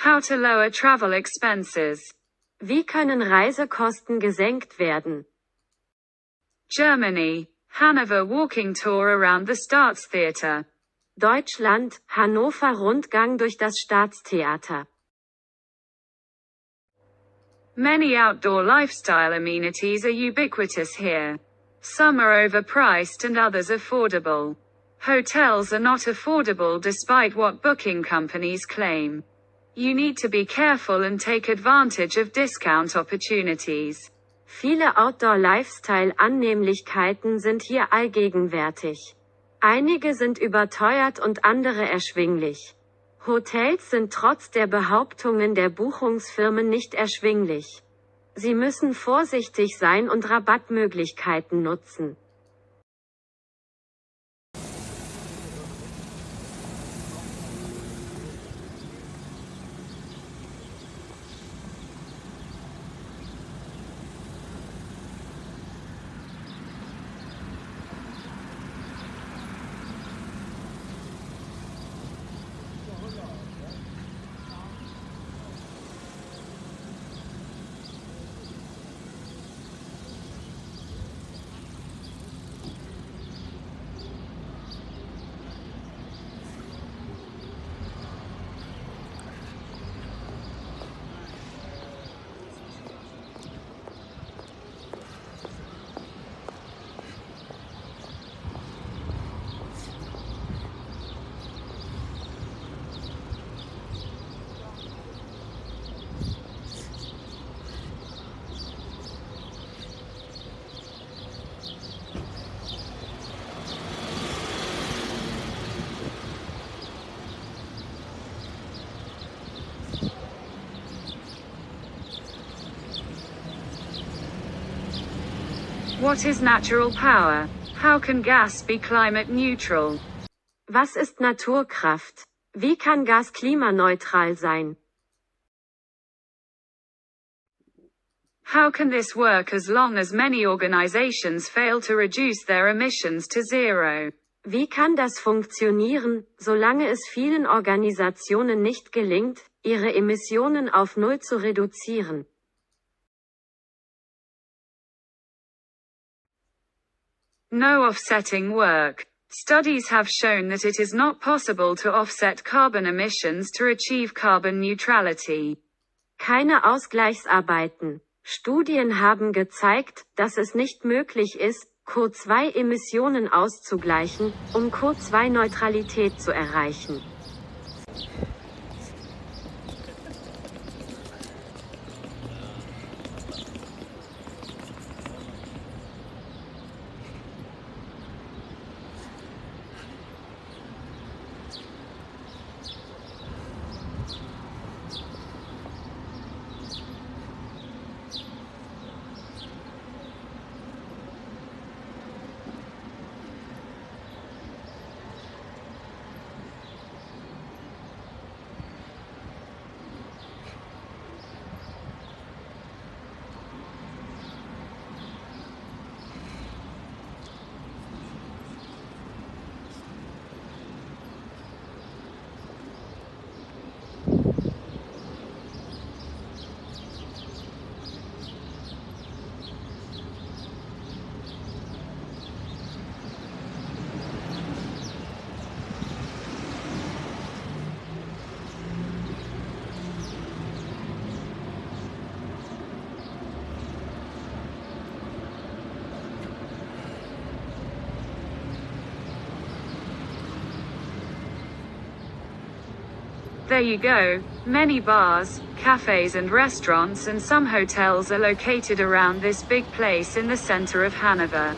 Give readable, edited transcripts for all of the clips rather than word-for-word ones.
How to lower travel expenses. Wie können Reisekosten gesenkt werden? Germany, Hanover walking tour around the Staatstheater. Deutschland, Hannover Rundgang durch das Staatstheater. Many outdoor lifestyle amenities are ubiquitous here. Some are overpriced and others affordable. Hotels are not affordable despite what booking companies claim. You need to be careful and take advantage of discount opportunities. Viele Outdoor-Lifestyle-Annehmlichkeiten sind hier allgegenwärtig. Einige sind überteuert und andere erschwinglich. Hotels sind trotz der Behauptungen der Buchungsfirmen nicht erschwinglich. Sie müssen vorsichtig sein und Rabattmöglichkeiten nutzen. What is natural power? How can gas be climate neutral? Was ist Naturkraft? Wie kann Gas klimaneutral sein? How can this work as long as many organizations fail to reduce their emissions to zero? Wie kann das funktionieren, solange es vielen Organisationen nicht gelingt, ihre Emissionen auf Null zu reduzieren? No offsetting work. Studies have shown that it is not possible to offset carbon emissions to achieve carbon neutrality. Keine Ausgleichsarbeiten. Studien haben gezeigt, dass es nicht möglich ist, CO2-Emissionen auszugleichen, um CO2-Neutralität zu erreichen. There you go. Many bars, cafes and restaurants and some hotels are located around this big place in the center of Hanover.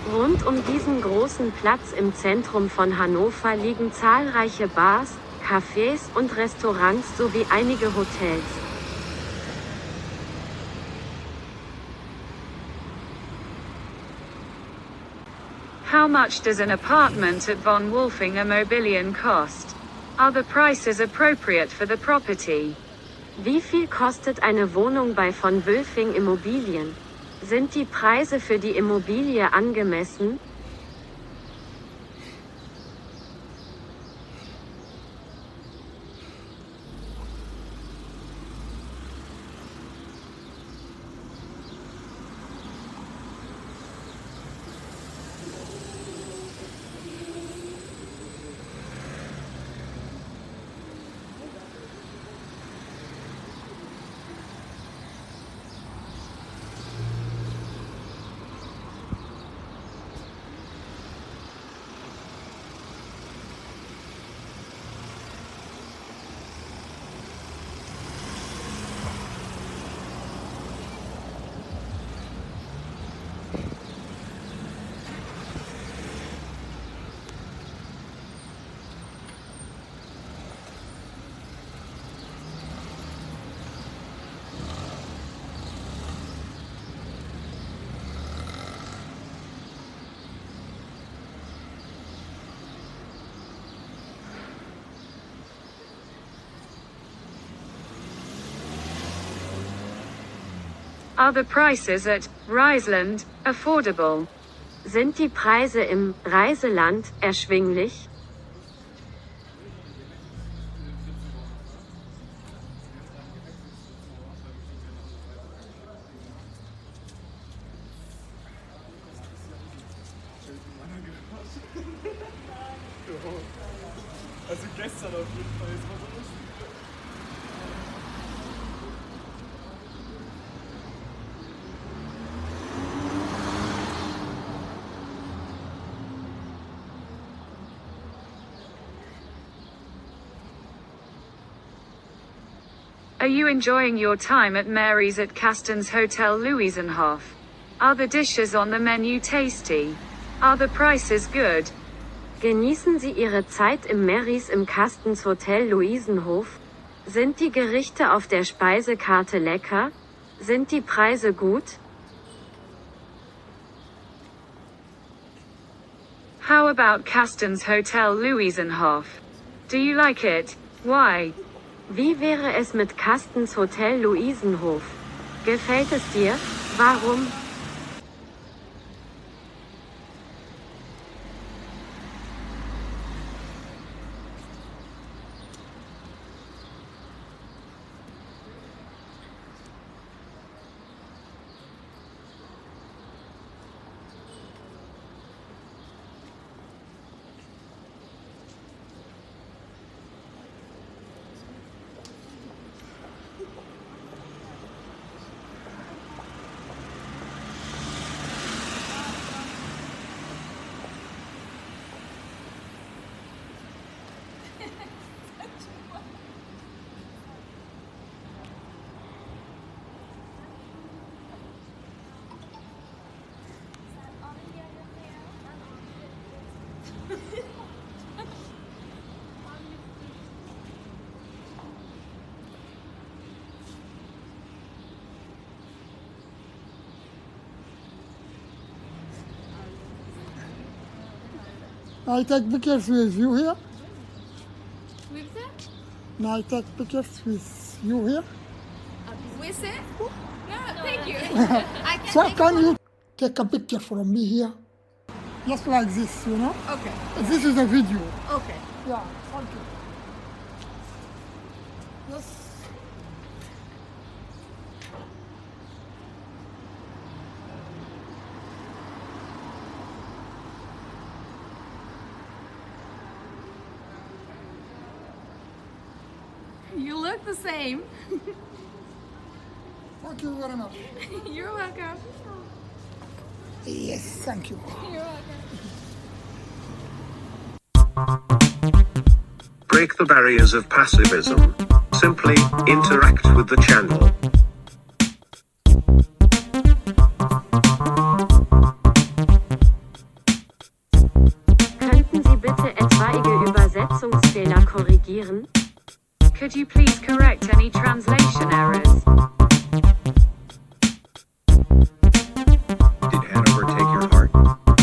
Rund um diesen großen Platz im Zentrum von Hannover liegen zahlreiche Bars, Cafés und Restaurants sowie einige Hotels. How much does an apartment at Von Wolfing Immobilien cost? Are the prices appropriate for the property? Wie viel kostet eine Wohnung bei von Wölfing Immobilien? Sind die Preise für die Immobilie angemessen? Are the prices at Reiseland affordable? Sind die Preise im Reiseland erschwinglich? Also gestern auf jeden Fall, es war so lustig. Are you enjoying your time at Mary's at Kasten's Hotel Luisenhof? Are the dishes on the menu tasty? Are the prices good? Genießen Sie Ihre Zeit im Marys im Kastens Hotel Luisenhof? Sind die Gerichte auf der Speisekarte lecker? Sind die Preise gut? How about Kasten's Hotel Luisenhof? Do you like it? Why? Wie wäre es mit Kastens Hotel Luisenhof? Gefällt es dir? Warum? I take pictures with you here. With it? Now I take pictures with you here. With it? No, thank you. I can So take can one. you take a picture from me here? Just like this, you know? Okay. This is a video. Okay. Yeah, thank you. Yes. You look the same. Thank you very much. You're welcome. Yes, thank you. You're welcome. Break the barriers of passivism. Simply interact with the channel. Könnten Sie bitte etwaige Übersetzungsfehler korrigieren? Could you please correct any translation errors? Did Hanover take your heart?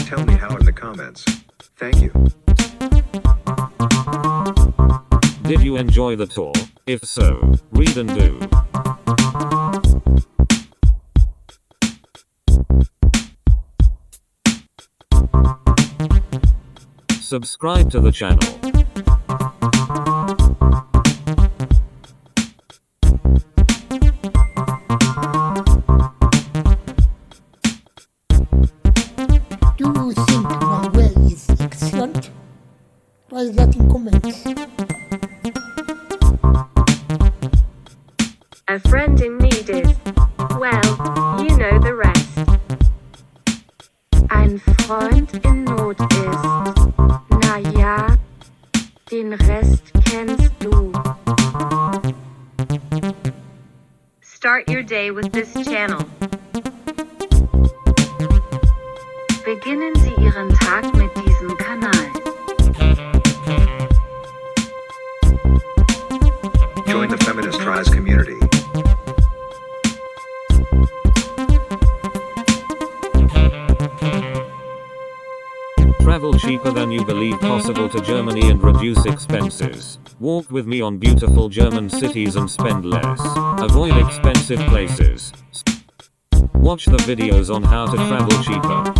Tell me how in the comments. Thank you. Did you enjoy the tour? If so, read and do. Subscribe to the channel. Do you think my way is excellent? Write that in comments. A friend in need is, well, you know the rest. Ein Freund in Not ist, na ja, den Rest kennst du. Start your day with this channel. Beginnen Sie Ihren Tag mit diesem Kanal. Join the Feminist Rise community. Travel cheaper than you believe possible to Germany and reduce expenses. Walk with me on beautiful German cities and spend less. Avoid expensive places. Watch the videos on how to travel cheaper.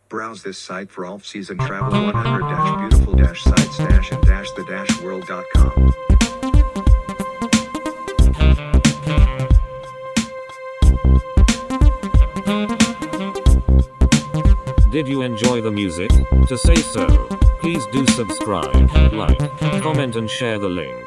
Browse this site for off-season travel 100-beautiful-sites-and-the-world.com. Did you enjoy the music? To say so, please do subscribe, like, comment and share the link.